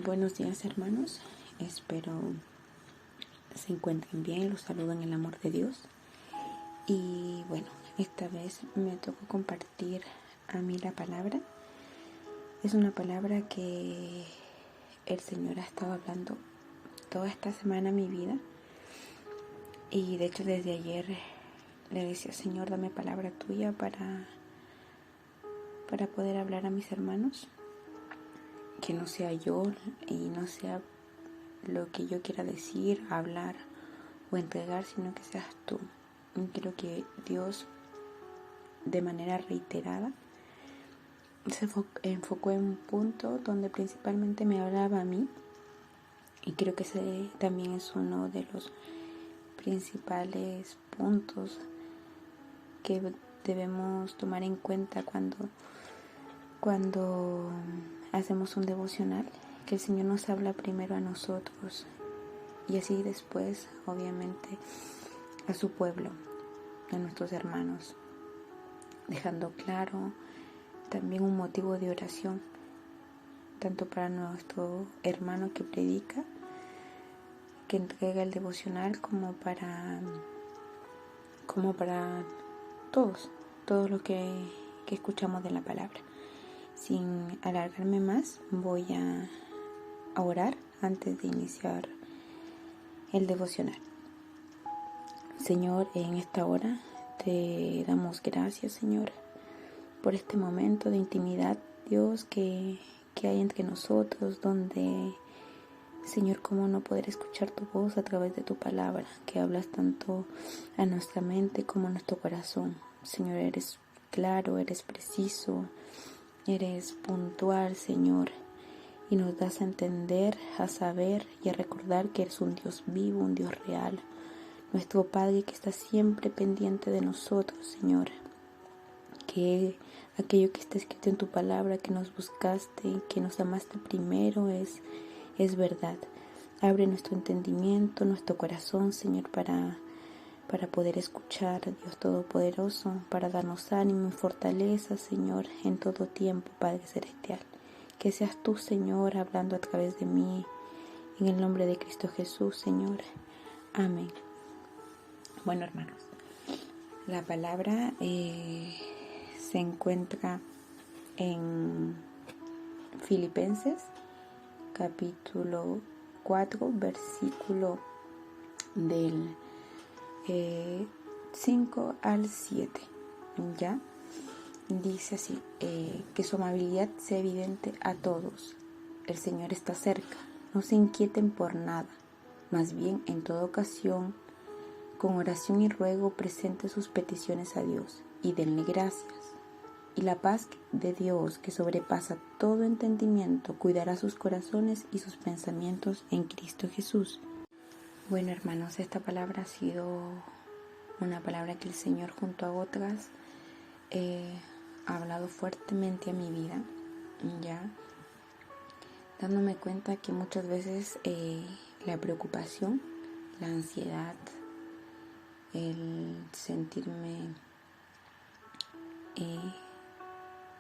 Buenos días, hermanos, espero se encuentren bien, los saludo en el amor de Dios. Y bueno, esta vez me tocó compartir a mí la palabra. Es una palabra que el Señor ha estado hablando toda esta semana en mi vida. Y de hecho desde ayer le decía: Señor, dame palabra tuya para poder hablar a mis hermanos. Que no sea yo y no sea lo que yo quiera decir, hablar o entregar, sino que seas tú. Y creo que Dios, de manera reiterada, se enfocó en un punto donde principalmente me hablaba a mí, y creo que ese también es uno de los principales puntos que debemos tomar en cuenta cuando hacemos un devocional, que el Señor nos habla primero a nosotros y así después, obviamente, a su pueblo, a nuestros hermanos, dejando claro también un motivo de oración, tanto para nuestro hermano que predica, que entrega el devocional, como para todos los que escuchamos de la palabra. Sin alargarme más, voy a orar antes de iniciar el devocional. Señor, en esta hora te damos gracias, Señor, por este momento de intimidad, Dios, que hay entre nosotros, donde, Señor, cómo no poder escuchar tu voz a través de tu palabra, que hablas tanto a nuestra mente como a nuestro corazón. Señor, eres claro, eres preciso, eres puntual, Señor, y nos das a entender, a saber y a recordar que eres un Dios vivo, un Dios real, nuestro Padre que está siempre pendiente de nosotros, Señor. Que aquello que está escrito en tu palabra, que nos buscaste, que nos amaste primero, es verdad. Abre nuestro entendimiento, nuestro corazón, Señor, para poder escuchar, Dios Todopoderoso, para darnos ánimo y fortaleza, Señor, en todo tiempo, Padre Celestial. Que seas tú, Señor, hablando a través de mí, en el nombre de Cristo Jesús, Señor. Amén. Bueno, hermanos, la palabra se encuentra en Filipenses, capítulo 4, versículo del 5 al 7. ¿Ya? Dice así: que su amabilidad sea evidente a todos. El Señor está cerca. No se inquieten por nada. Más bien, en toda ocasión, con oración y ruego, presente sus peticiones a Dios y denle gracias. Y la paz de Dios, que sobrepasa todo entendimiento, cuidará sus corazones y sus pensamientos en Cristo Jesús. Bueno, hermanos, esta palabra ha sido una palabra que el Señor, junto a otras, ha hablado fuertemente a mi vida, ya dándome cuenta que muchas veces la preocupación, la ansiedad, el sentirme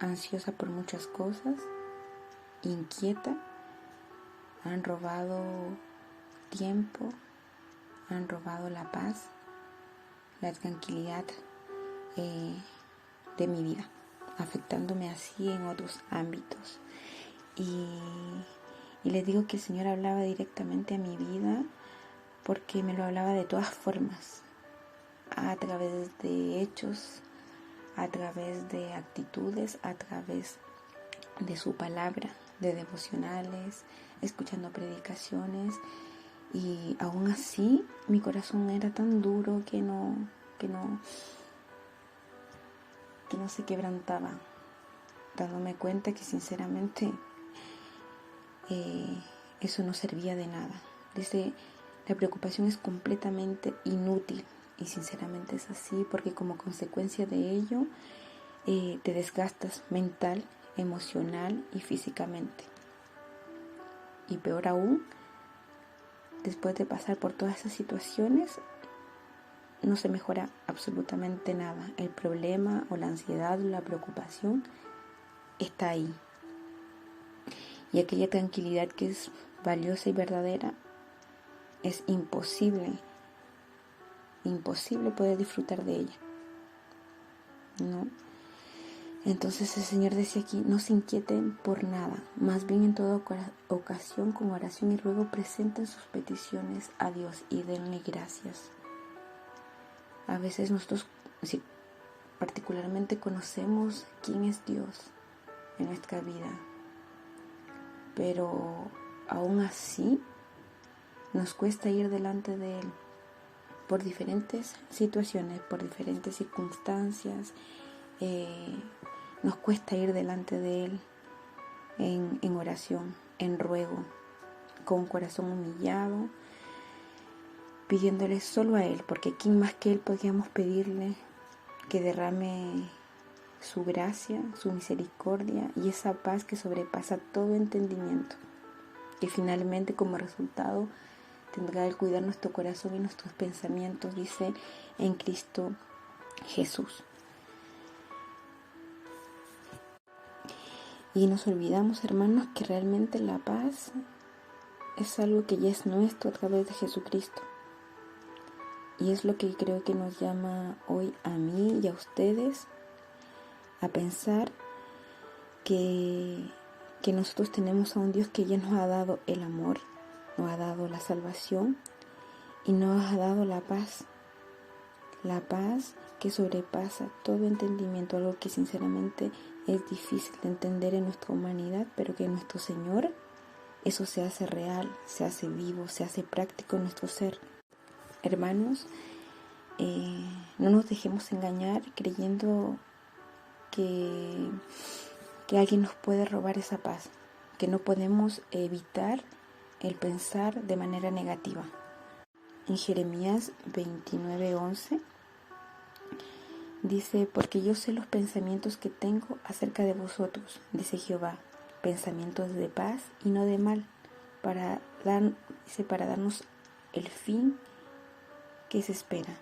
ansiosa por muchas cosas, inquieta, han robado tiempo, han robado la paz, la tranquilidad de mi vida, afectándome así en otros ámbitos. Y les digo que el Señor hablaba directamente a mi vida, porque me lo hablaba de todas formas, a través de hechos, a través de actitudes, a través de su palabra, de devocionales, escuchando predicaciones. Y aún así mi corazón era tan duro que no se quebrantaba, dándome cuenta que sinceramente eso no servía de nada. Dice, la preocupación es completamente inútil, y sinceramente es así, porque como consecuencia de ello te desgastas mental, emocional y físicamente. Y peor aún, después de pasar por todas esas situaciones, no se mejora absolutamente nada. El problema o la ansiedad o la preocupación está ahí. y aquella tranquilidad que es valiosa y verdadera, es imposible poder disfrutar de ella, ¿no? Entonces el Señor decía aquí, no se inquieten por nada, más bien en toda ocasión con oración y ruego presenten sus peticiones a Dios y denle gracias. A veces nosotros particularmente conocemos quién es Dios en nuestra vida, pero aún así nos cuesta ir delante de Él por diferentes situaciones, por diferentes circunstancias. Nos cuesta ir delante de Él en oración, en ruego, con un corazón humillado, pidiéndole solo a Él, porque ¿quién más que Él podríamos pedirle que derrame su gracia, su misericordia y esa paz que sobrepasa todo entendimiento, que finalmente como resultado tendrá el cuidar nuestro corazón y nuestros pensamientos, dice, en Cristo Jesús? Y nos olvidamos, hermanos, que realmente la paz es algo que ya es nuestro a través de Jesucristo. Y es lo que creo que nos llama hoy a mí y a ustedes a pensar que nosotros tenemos a un Dios que ya nos ha dado el amor, nos ha dado la salvación y nos ha dado la paz que sobrepasa todo entendimiento, algo que sinceramente es difícil de entender en nuestra humanidad, pero que en nuestro Señor eso se hace real, se hace vivo, se hace práctico en nuestro ser. Hermanos, no nos dejemos engañar creyendo que alguien nos puede robar esa paz, que no podemos evitar el pensar de manera negativa. En Jeremías 29:11 dice, porque yo sé los pensamientos que tengo acerca de vosotros, dice Jehová, pensamientos de paz y no de mal, para darnos el fin que se espera.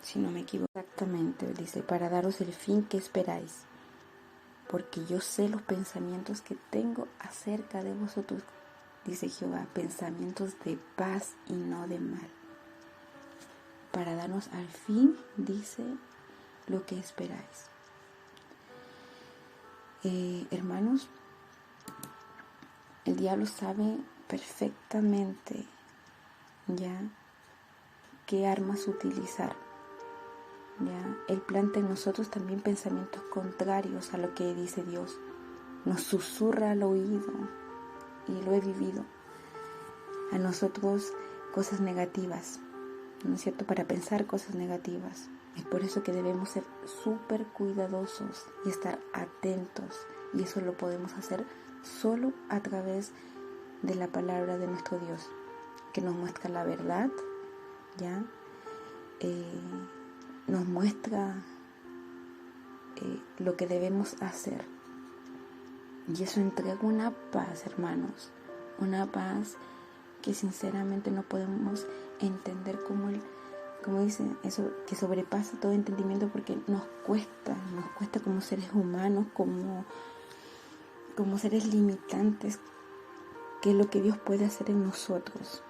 Si no me equivoco exactamente, dice, para daros el fin que esperáis, porque yo sé los pensamientos que tengo acerca de vosotros, dice Jehová, pensamientos de paz y no de mal, para darnos al fin, dice, lo que esperáis. Hermanos, el diablo sabe perfectamente ya qué armas utilizar. Ya, Él planta en nosotros también pensamientos contrarios a lo que dice Dios. Nos susurra al oído, y lo he vivido, a nosotros cosas negativas, ¿no es cierto?, para pensar cosas negativas. Es por eso que debemos ser súper cuidadosos y estar atentos, y eso lo podemos hacer solo a través de la palabra de nuestro Dios, que nos muestra la verdad, ¿ya? Nos muestra lo que debemos hacer. Y eso entrega una paz, hermanos, una paz que sinceramente no podemos entender como dice, eso que sobrepasa todo entendimiento, porque nos cuesta como seres humanos, como seres limitantes, qué es lo que Dios puede hacer en nosotros.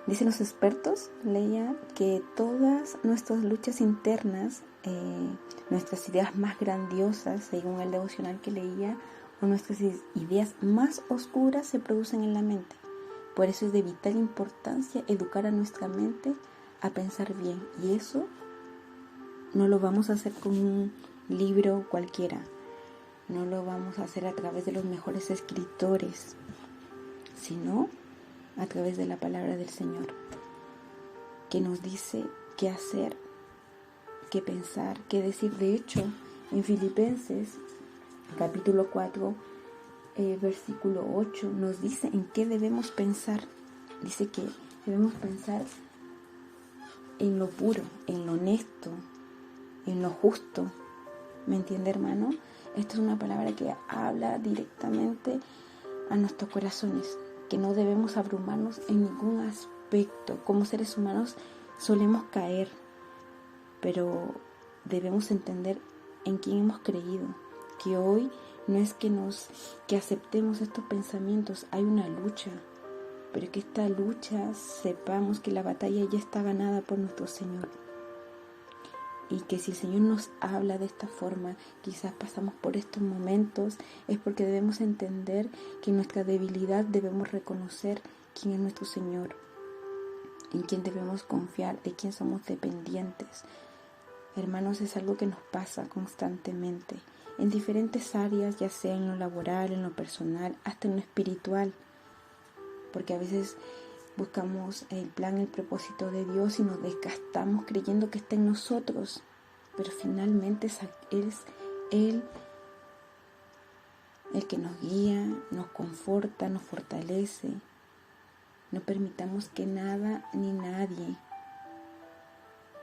Dicen los expertos, leía, que todas nuestras luchas internas, nuestras ideas más grandiosas, según el devocional que leía, o nuestras ideas más oscuras se producen en la mente. Por eso es de vital importancia educar a nuestra mente a pensar bien. Y eso no lo vamos a hacer con un libro cualquiera. No lo vamos a hacer a través de los mejores escritores, sino a través de la palabra del Señor, que nos dice qué hacer, qué pensar, qué decir. De hecho, en Filipenses capítulo 4, versículo 8, nos dice en qué debemos pensar. Dice que debemos pensar en lo puro, en lo honesto, en lo justo. ¿Me entiende, hermano? Esta es una palabra que habla directamente a nuestros corazones, que no debemos abrumarnos en ningún aspecto. Como seres humanos solemos caer, pero debemos entender en quién hemos creído, que hoy No es que aceptemos estos pensamientos, hay una lucha, pero que esta lucha sepamos que la batalla ya está ganada por nuestro Señor. Y que si el Señor nos habla de esta forma, quizás pasamos por estos momentos, es porque debemos entender que en nuestra debilidad debemos reconocer quién es nuestro Señor, en quién debemos confiar, de quién somos dependientes. Hermanos, es algo que nos pasa constantemente, en diferentes áreas, ya sea en lo laboral, en lo personal, hasta en lo espiritual, porque a veces buscamos el plan, el propósito de Dios y nos desgastamos creyendo que está en nosotros, pero finalmente es Él el que nos guía, nos conforta, nos fortalece. No permitamos que nada ni nadie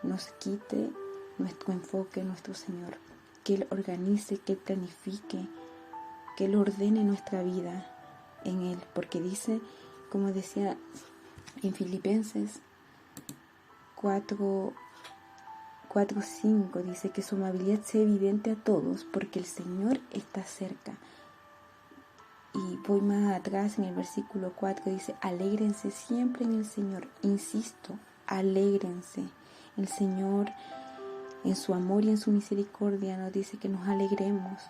nos quite nuestro enfoque en nuestro Señor, que Él organice, que Él planifique, que Él ordene nuestra vida en Él, porque dice, como decía en Filipenses 4:5, dice que su amabilidad sea evidente a todos, porque el Señor está cerca. Y voy más atrás en el versículo 4, dice, alégrense siempre en el Señor. Insisto, alégrense. El Señor, en su amor y en su misericordia, nos dice que nos alegremos.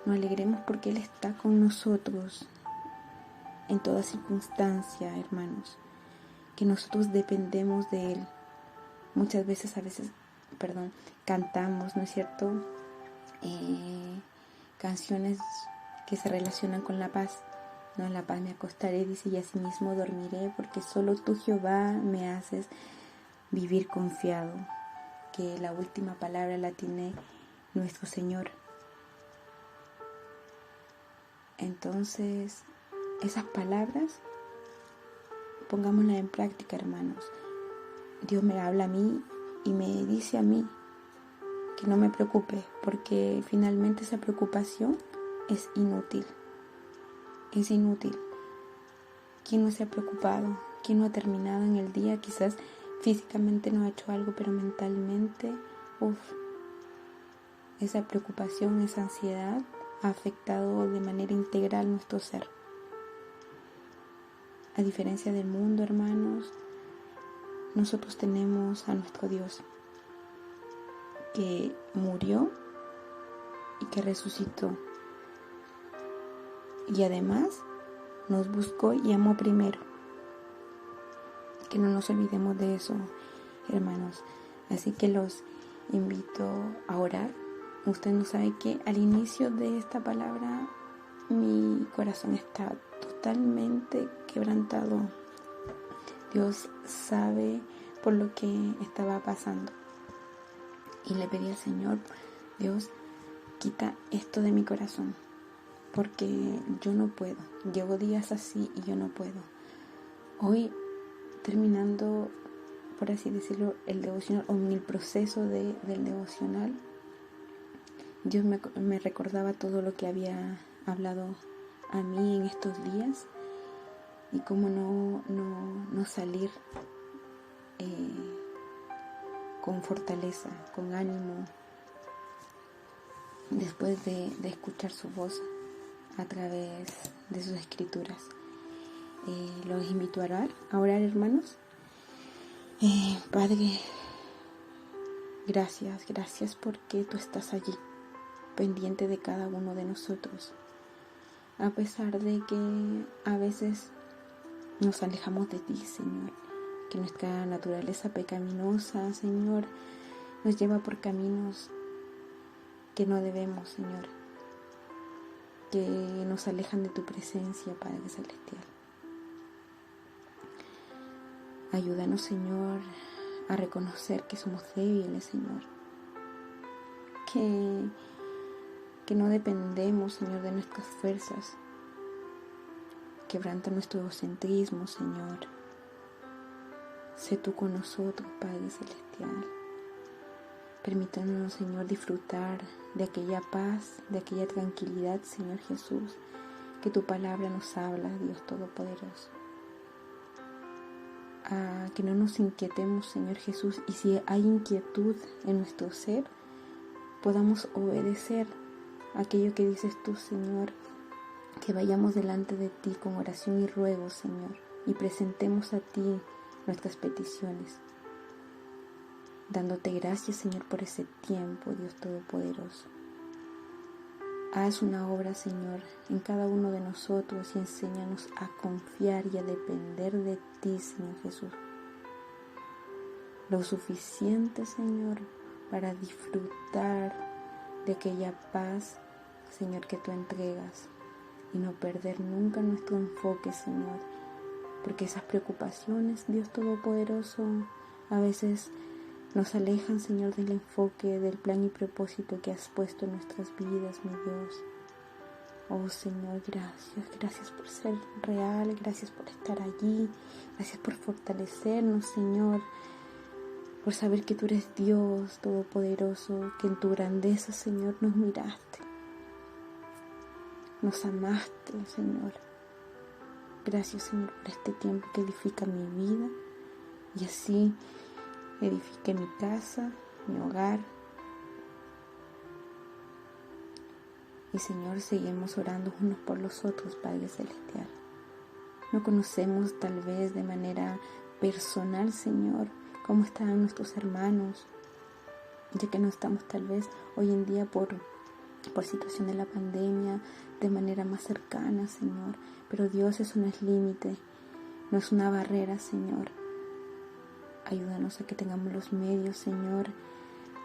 Nos alegremos porque Él está con nosotros en toda circunstancia, hermanos. Que nosotros dependemos de Él. Muchas veces, cantamos, ¿no es cierto? Canciones que se relacionan con la paz. No, en la paz me acostaré, dice, y asimismo dormiré, porque solo tú, Jehová, me haces vivir confiado. Que la última palabra la tiene nuestro Señor. Entonces, esas palabras, pongámoslas en práctica, hermanos. Dios me habla a mí y me dice a mí que no me preocupe, porque finalmente esa preocupación es inútil. Es inútil. ¿Quién no se ha preocupado? ¿Quién no ha terminado en el día? Quizás físicamente no ha hecho algo, pero mentalmente, esa preocupación, esa ansiedad ha afectado de manera integral nuestro ser. A diferencia del mundo, hermanos, nosotros tenemos a nuestro Dios que murió y que resucitó. Y además nos buscó y amó primero. Que no nos olvidemos de eso, hermanos. Así que los invito a orar. Usted no sabe que al inicio de esta palabra mi corazón está totalmente quebrantado. Dios sabe por lo que estaba pasando. Y le pedí al Señor, Dios, quita esto de mi corazón, porque yo no puedo. Llevo días así y yo no puedo. Hoy, terminando, por así decirlo, el devocional, o en el proceso del devocional, Dios me recordaba todo lo que había hablado a mí en estos días y cómo no salir con fortaleza, con ánimo, después de escuchar su voz a través de sus escrituras. Los invito a orar, hermanos. Padre, gracias porque tú estás allí, pendiente de cada uno de nosotros. A pesar de que a veces nos alejamos de ti, Señor, que nuestra naturaleza pecaminosa, Señor, nos lleva por caminos que no debemos, Señor, que nos alejan de tu presencia, Padre Celestial. Ayúdanos, Señor, a reconocer que somos débiles, Señor, que no dependemos, Señor, de nuestras fuerzas. Quebranta nuestro egocentrismo, Señor. Sé tú con nosotros, Padre Celestial. Permítanos, Señor, disfrutar de aquella paz, de aquella tranquilidad, Señor Jesús, que tu palabra nos habla, Dios Todopoderoso. Que no nos inquietemos, Señor Jesús, y si hay inquietud en nuestro ser, podamos obedecer aquello que dices tú, Señor, que vayamos delante de ti con oración y ruego, Señor, y presentemos a ti nuestras peticiones, dándote gracias, Señor, por ese tiempo, Dios Todopoderoso. Haz una obra, Señor, en cada uno de nosotros y enséñanos a confiar y a depender de ti, Señor Jesús. Lo suficiente, Señor, para disfrutar de aquella paz, Señor, que tú entregas y no perder nunca nuestro enfoque, Señor, porque esas preocupaciones, Dios Todopoderoso, a veces nos alejan, Señor, del enfoque, del plan y propósito que has puesto en nuestras vidas, mi Dios. Oh, Señor, gracias por ser real, gracias por estar allí, gracias por fortalecernos, Señor, por saber que tú eres Dios Todopoderoso, que en tu grandeza, Señor, nos miraste, nos amaste, Señor. Gracias, Señor, por este tiempo que edifica mi vida y así edifique mi casa, mi hogar. Y Señor, seguimos orando unos por los otros, Padre Celestial. No conocemos tal vez de manera personal, Señor, cómo están nuestros hermanos, ya que no estamos tal vez hoy en día por situación de la pandemia de manera más cercana, Señor. Pero Dios, eso no es límite, no es una barrera, Señor. Ayúdanos a que tengamos los medios, Señor,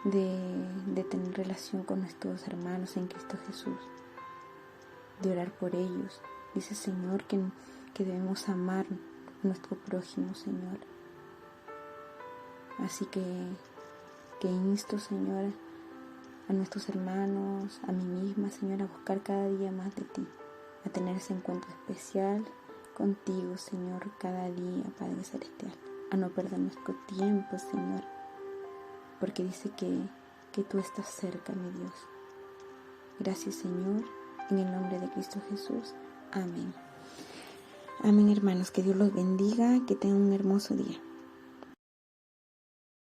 de tener relación con nuestros hermanos en Cristo Jesús, de orar por ellos. Dice, Señor, que debemos amar a nuestro prójimo, Señor. Así que insto, Señor, a nuestros hermanos, a mí misma, Señor, a buscar cada día más de ti, a tener ese encuentro especial contigo, Señor, cada día, Padre Celestial, a no perder nuestro tiempo, Señor, porque dice que tú estás cerca, mi Dios. Gracias, Señor, en el nombre de Cristo Jesús. Amén. Amén, hermanos, que Dios los bendiga, que tengan un hermoso día.